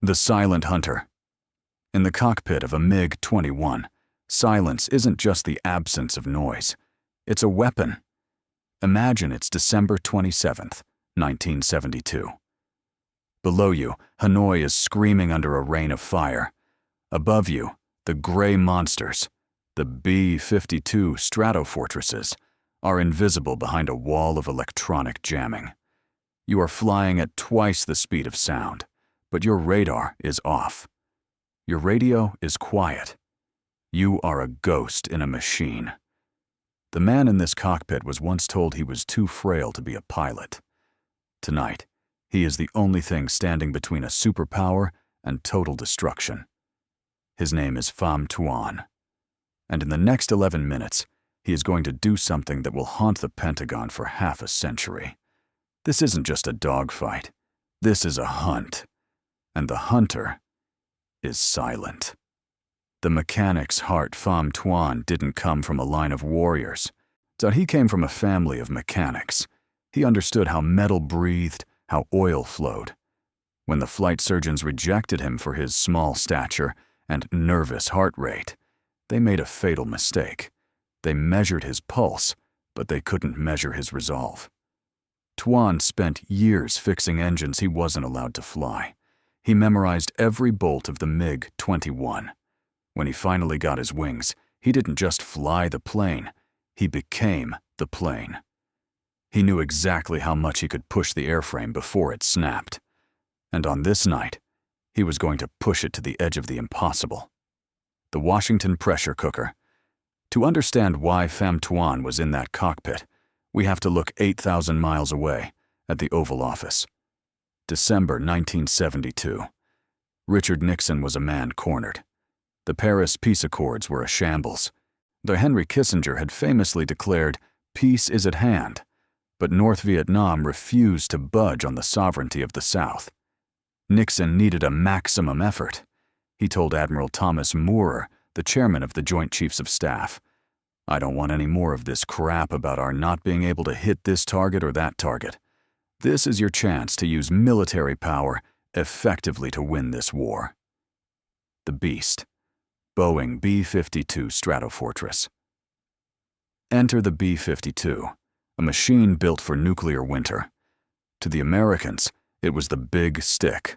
The Silent Hunter. In the cockpit of a MiG-21, silence isn't just the absence of noise. It's a weapon. Imagine it's December 27th, 1972. Below you, Hanoi is screaming under a rain of fire. Above you, the gray monsters, the B-52 Stratofortresses, are invisible behind a wall of electronic jamming. You are flying at twice the speed of sound, but your radar is off. Your radio is quiet. You are a ghost in a machine. The man in this cockpit was once told he was too frail to be a pilot. Tonight, he is the only thing standing between a superpower and total destruction. His name is Pham Tuan. And in the next 11 minutes, he is going to do something that will haunt the Pentagon for half a century. This isn't just a dogfight. This is a hunt. And the hunter is silent. The mechanic's heart, Pham Tuan, didn't come from a line of warriors. So he came from a family of mechanics. He understood how metal breathed, how oil flowed. When the flight surgeons rejected him for his small stature and nervous heart rate, they made a fatal mistake. They measured his pulse, but they couldn't measure his resolve. Tuan spent years fixing engines he wasn't allowed to fly. He memorized every bolt of the MiG-21. When he finally got his wings, he didn't just fly the plane, he became the plane. He knew exactly how much he could push the airframe before it snapped. And on this night, he was going to push it to the edge of the impossible. The Washington pressure cooker. To understand why Pham Tuan was in that cockpit, we have to look 8,000 miles away at the Oval Office. December 1972. Richard Nixon was a man cornered. The Paris peace accords were a shambles. Though Henry Kissinger had famously declared, "Peace is at hand," but North Vietnam refused to budge on the sovereignty of the South. Nixon needed a maximum effort. He told Admiral Thomas Moorer, the chairman of the Joint Chiefs of Staff, "I don't want any more of this crap about our not being able to hit this target or that target. This is your chance to use military power effectively to win this war." The Beast. Boeing B-52 Stratofortress. Enter the B-52, a machine built for nuclear winter. To the Americans, it was the big stick.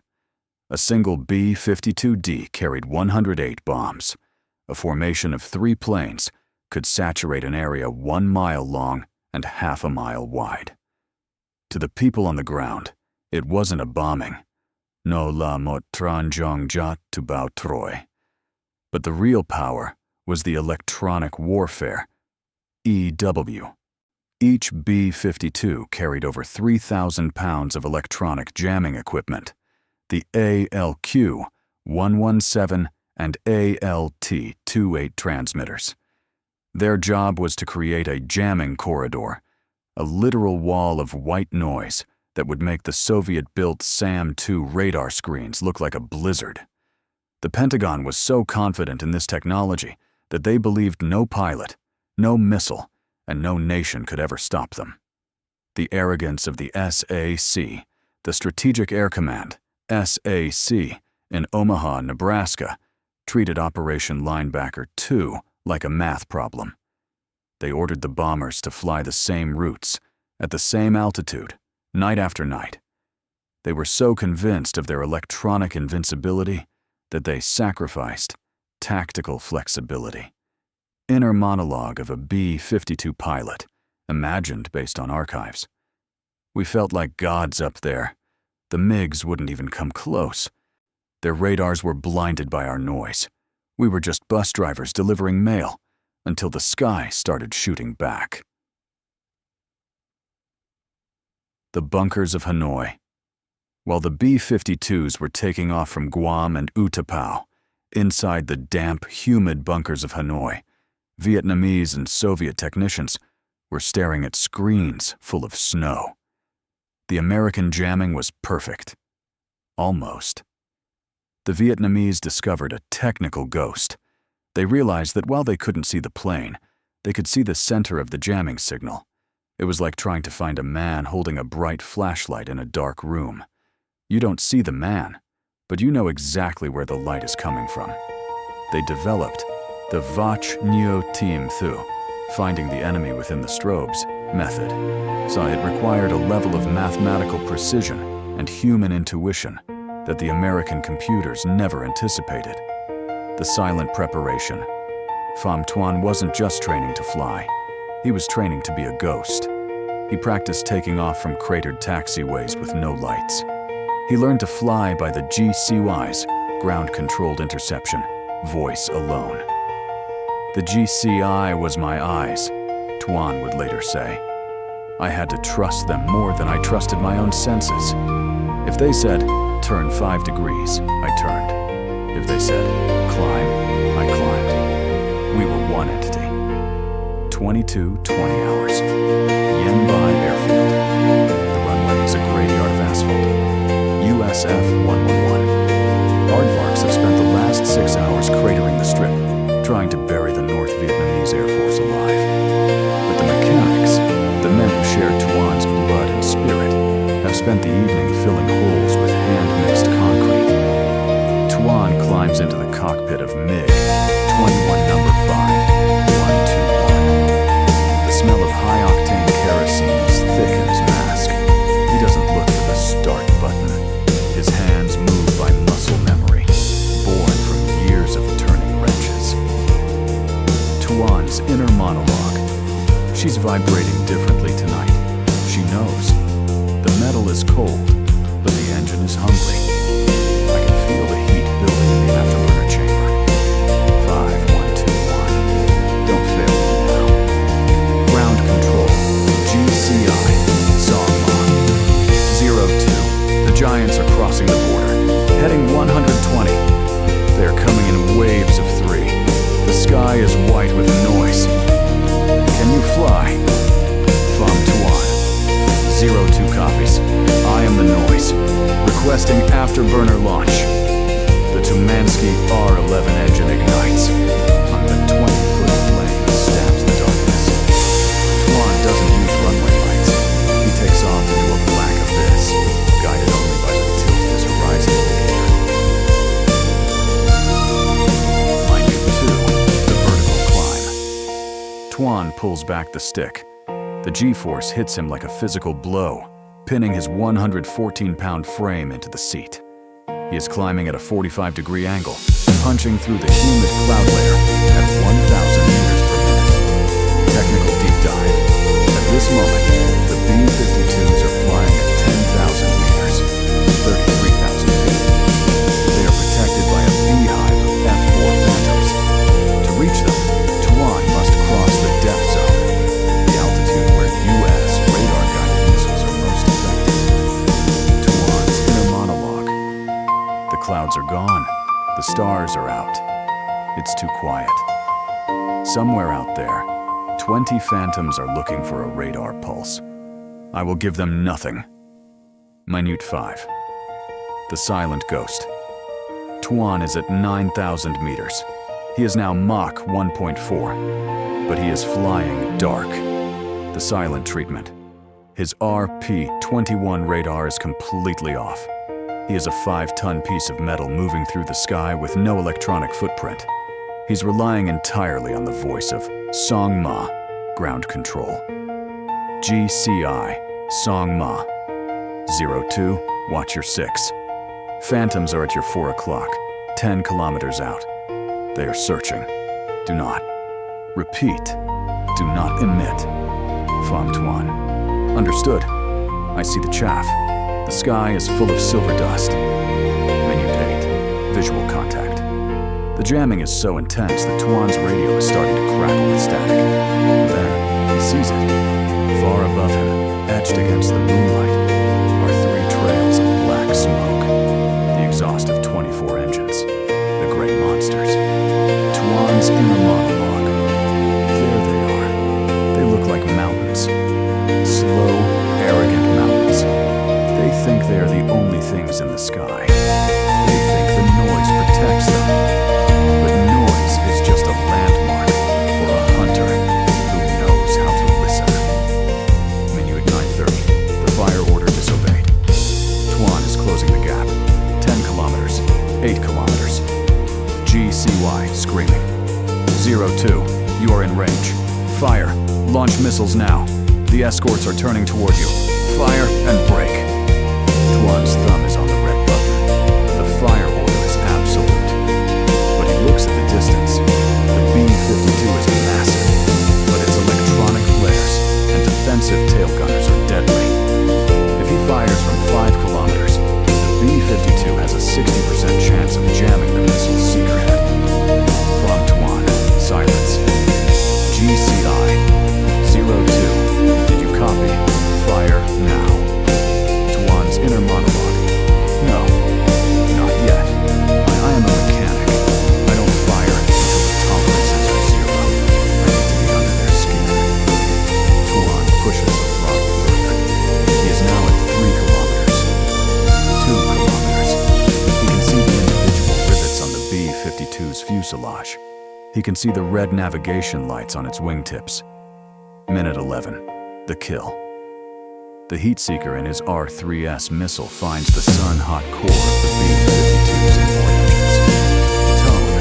A single B-52D carried 108 bombs. A formation of 3 planes could saturate an area 1 mile long and half a mile wide. To the people on the ground, it wasn't a bombing. No la mot tran jong jat tu bao troi. But the real power was the electronic warfare, EW. Each B-52 carried over 3,000 pounds of electronic jamming equipment. The ALQ-117 and ALT-28 transmitters. Their job was to create a jamming corridor, a literal wall of white noise that would make the Soviet-built SAM-2 radar screens look like a blizzard. The Pentagon was so confident in this technology that they believed no pilot, no missile, and no nation could ever stop them. The arrogance of the SAC, the Strategic Air Command, SAC, in Omaha, Nebraska, treated Operation Linebacker II like a math problem. They ordered the bombers to fly the same routes, at the same altitude, night after night. They were so convinced of their electronic invincibility that they sacrificed tactical flexibility. Inner monologue of a B-52 pilot, imagined based on archives. We felt like gods up there. The MiGs wouldn't even come close. Their radars were blinded by our noise. We were just bus drivers delivering mail until the sky started shooting back. The bunkers of Hanoi. While the B-52s were taking off from Guam and Utapao, inside the damp, humid bunkers of Hanoi, Vietnamese and Soviet technicians were staring at screens full of snow. The American jamming was perfect. Almost. The Vietnamese discovered a technical ghost. They realized that while they couldn't see the plane, they could see the center of the jamming signal. It was like trying to find a man holding a bright flashlight in a dark room. You don't see the man, but you know exactly where the light is coming from. They developed the Vach Neo Team Thu, finding the enemy within the strobes, method. So it required a level of mathematical precision and human intuition that the American computers never anticipated. The silent preparation. Pham Tuan wasn't just training to fly. He was training to be a ghost. He practiced taking off from cratered taxiways with no lights. He learned to fly by the GCI's ground-controlled interception, voice alone. The GCI was my eyes, Tuan would later say. I had to trust them more than I trusted my own senses. If they said, turn 5 degrees, I turned. If they said, climb, I climbed. We were one entity. 22-20 hours. Yanbai Airfield. The runway is a graveyard of asphalt. USF 111. Aardvarks have spent the last 6 hours cratering the strip, trying to bury the North Vietnamese Air Force alive. But the mechanics, the men who shared Tuan's blood and spirit, have spent the evening filling holes with hand-mixed concrete. Tuan climbs into the cockpit of MiG-21 number 5121. The smell of high-octane kerosene is thick in his mask. He doesn't look for the start button. His hands move by muscle memory, born from years of turning wrenches. Tuan's inner monologue. She's vibrating differently tonight. She knows. The metal is cold, but the engine is hungry. I can feel the heat building in the afterburner chamber. 5121. Don't fail me now. Ground control. GCI. Songma. 02. The Giants are crossing the border, heading 120. They are coming in waves of 3. The sky is white with noise. Can you fly? Pham Tuan. 02 copies. I am the noise. Requesting afterburner launch. The Tumansky R-11 engine ignites. On the 20-foot flame stabs the darkness. Tuan doesn't use runway lights. He takes off into a black abyss, guided only by the tilt of his horizon indicator. Minute 2. The vertical climb. Tuan pulls back the stick. The G-force hits him like a physical blow, pinning his 114-pound frame into the seat. He is climbing at a 45-degree angle, punching through the humid cloud layer at 1,000 meters per minute. Technical deep dive. At this moment, the B-52s are flying at 10,000 meters, 33,000 feet. They are protected by a beehive of F-4 Phantoms. To reach them, Tuan must cross the death zone. Where U.S. radar-guided missiles are most effective. Tuan's inner monologue. The clouds are gone. The stars are out. It's too quiet. Somewhere out there, 20 Phantoms are looking for a radar pulse. I will give them nothing. Minute 5. The silent ghost. Tuan is at 9,000 meters. He is now Mach 1.4, but he is flying dark. The silent treatment. His RP-21 radar is completely off. He is a 5-ton piece of metal moving through the sky with no electronic footprint. He's relying entirely on the voice of Songma, ground control. GCI, Songma. 02, watch your 6. Phantoms are at your 4 o'clock, 10 kilometers out. They are searching. Do not. Repeat. Do not emit. Pham Tuan. Understood. I see the chaff. The sky is full of silver dust. Minute 8. Visual contact. The jamming is so intense that Tuan's radio is starting to crackle with static. Then, he sees it. Far above him, etched against the moonlight, are 3 trails of black smoke. The exhaust of 24 engines. The great monsters. Tuan's inner monologue. There they are. They look like mountains. Slow, arrogant mountains. They think they are the only things in the sky. They think the noise protects them. But noise is just a landmark for a hunter who knows how to listen. Minute 9:30. The fire order disobeyed. Tuan is closing the gap. 10 kilometers. kilometers. GCY screaming. 02, you are in range. Fire. Launch missiles now. The escorts are turning toward you. Fire and brake. Tuan's thumb is on the red button. The fire order is absolute. But he looks at the distance. The B-52 is massive, but its electronic flares and defensive tail gunners are deadly. If he fires from 5 kilometers, the B-52 has a 60% chance of jamming the missile's seeker head. Pham Tuan, silence. GCI, 02, did you copy? Fire now. Tuan's inner monologue. No, not yet. I am a mechanic. I don't fire until the tolerances are zero. I need to be under their skin. Tuan pushes the throttle further. He is now at 3 kilometers. 2 kilometers. He can see the individual rivets on the B-52's fuselage. He can see the red navigation lights on its wingtips. Minute 11. The kill. The heat seeker in his R-3S missile finds the sun-hot core of the B-52's inboard engines. Tone.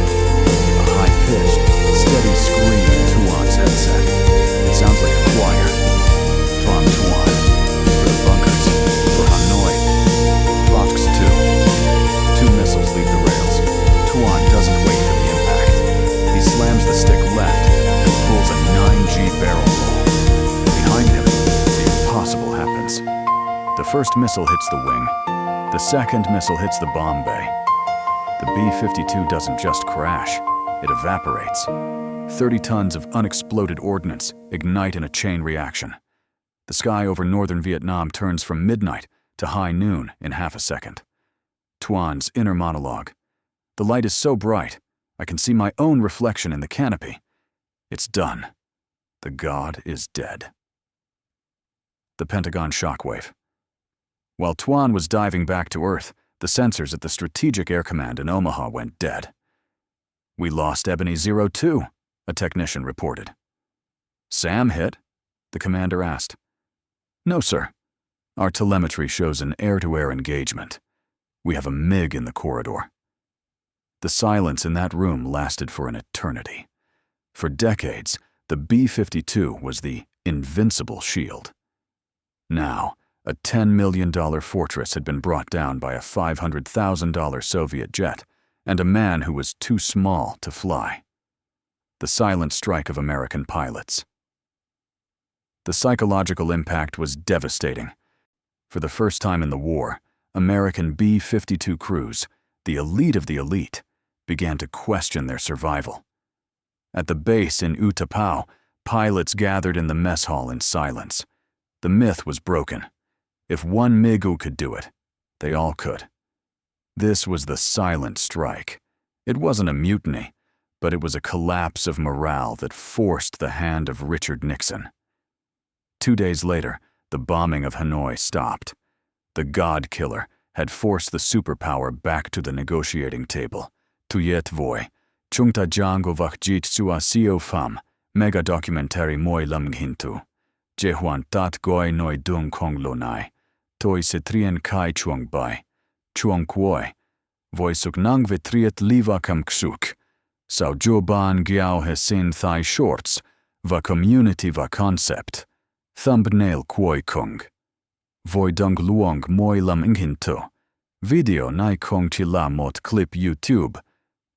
A high-pitched, steady scream in Tuan's headset. It sounds like a choir. Pham Tuan. For the bunkers. For Hanoi. Fox 2. 2 missiles leave the rails. Tuan doesn't wait for the impact. He slams the stick left and pulls a 9G barrel roll. Behind him, the impossible happens. The first missile hits the wing. The second missile hits the bomb bay. The B-52 doesn't just crash, it evaporates. 30 tons of unexploded ordnance ignite in a chain reaction. The sky over northern Vietnam turns from midnight to high noon in half a second. Tuan's inner monologue. The light is so bright, I can see my own reflection in the canopy. It's done. The god is dead. The Pentagon shockwave. While Tuan was diving back to Earth, the sensors at the Strategic Air Command in Omaha went dead. We lost Ebony 02, a technician reported. Sam hit? The commander asked. No, sir. Our telemetry shows an air-to-air engagement. We have a MiG in the corridor. The silence in that room lasted for an eternity. For decades, the B-52 was the Invincible shield. Now, a $10 million fortress had been brought down by a $500,000 Soviet jet and a man who was too small to fly. The silent strike of American pilots. The psychological impact was devastating. For the first time in the war, American B-52 crews, the elite of the elite, began to question their survival. At the base in Utapao, pilots gathered in the mess hall in silence. The myth was broken. If one MiG could do it, they all could. This was the silent strike. It wasn't a mutiny, but it was a collapse of morale that forced the hand of Richard Nixon. 2 days later, the bombing of Hanoi stopped. The God Killer had forced the superpower back to the negotiating table. Tuyet voi, chungta jango vakjit suasio pham, mega documentary moi lam hintu. Jehuan tat goi noi dung kong lonai, toi setrien kai chuang bai, chuang kwoi, voi suknang vitriet liva kam ksuk, sao joban gyao hesin thai shorts, va community va concept, thumbnail kwoi kung. Voi dung luong moi lam inghintu, video nai kong chi la mot clip YouTube,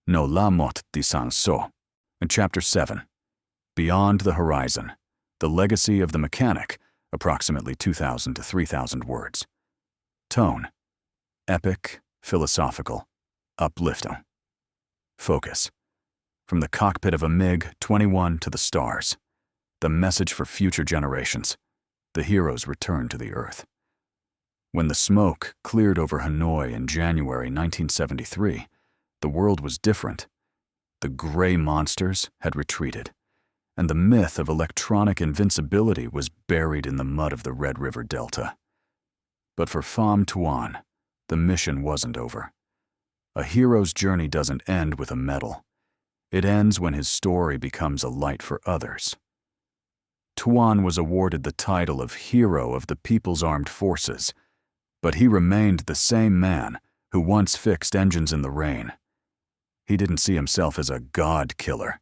no la mot di sang so. And Chapter 7. Beyond the Horizon. The Legacy of the Mechanic, approximately 2,000 to 3,000 words. Tone. Epic, philosophical, uplifting. Focus. From the cockpit of a MiG-21 to the stars. The message for future generations. The heroes return to the Earth. When the smoke cleared over Hanoi in January 1973, the world was different. The gray monsters had retreated, and the myth of electronic invincibility was buried in the mud of the Red River Delta. But for Pham Tuan, the mission wasn't over. A hero's journey doesn't end with a medal. It ends when his story becomes a light for others. Tuan was awarded the title of Hero of the People's Armed Forces, but he remained the same man who once fixed engines in the rain. He didn't see himself as a god killer.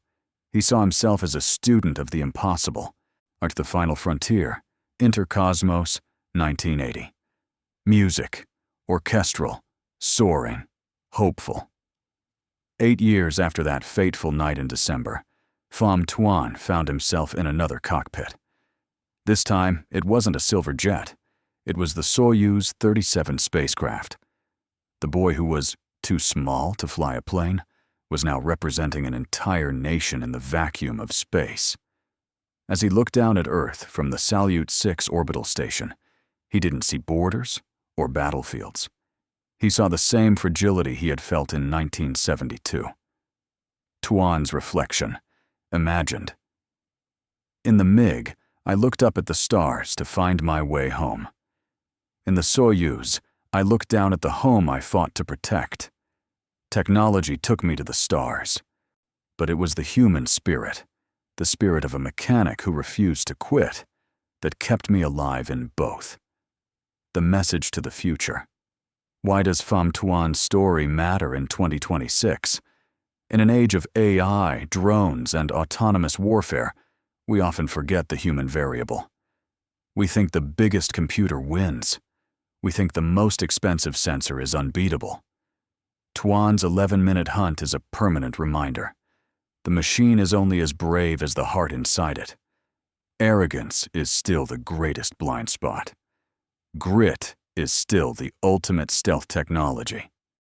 He saw himself as a student of the impossible. At the Final Frontier, Intercosmos, 1980. Music, orchestral, soaring, hopeful. 8 years after that fateful night in December, Pham Tuan found himself in another cockpit. This time, it wasn't a silver jet. It was the Soyuz 37 spacecraft. The boy who was too small to fly a plane was now representing an entire nation in the vacuum of space. As he looked down at Earth from the Salyut 6 orbital station, he didn't see borders or battlefields. He saw the same fragility he had felt in 1972. Tuan's reflection, imagined. In the MiG, I looked up at the stars to find my way home. In the Soyuz, I looked down at the home I fought to protect. Technology took me to the stars. But it was the human spirit, the spirit of a mechanic who refused to quit, that kept me alive in both. The message to the future. Why does Pham Tuan's story matter in 2026? In an age of AI, drones, and autonomous warfare, we often forget the human variable. We think the biggest computer wins. We think the most expensive sensor is unbeatable. Tuan's 11-minute hunt is a permanent reminder. The machine is only as brave as the heart inside it. Arrogance is still the greatest blind spot. Grit is still the ultimate stealth technology.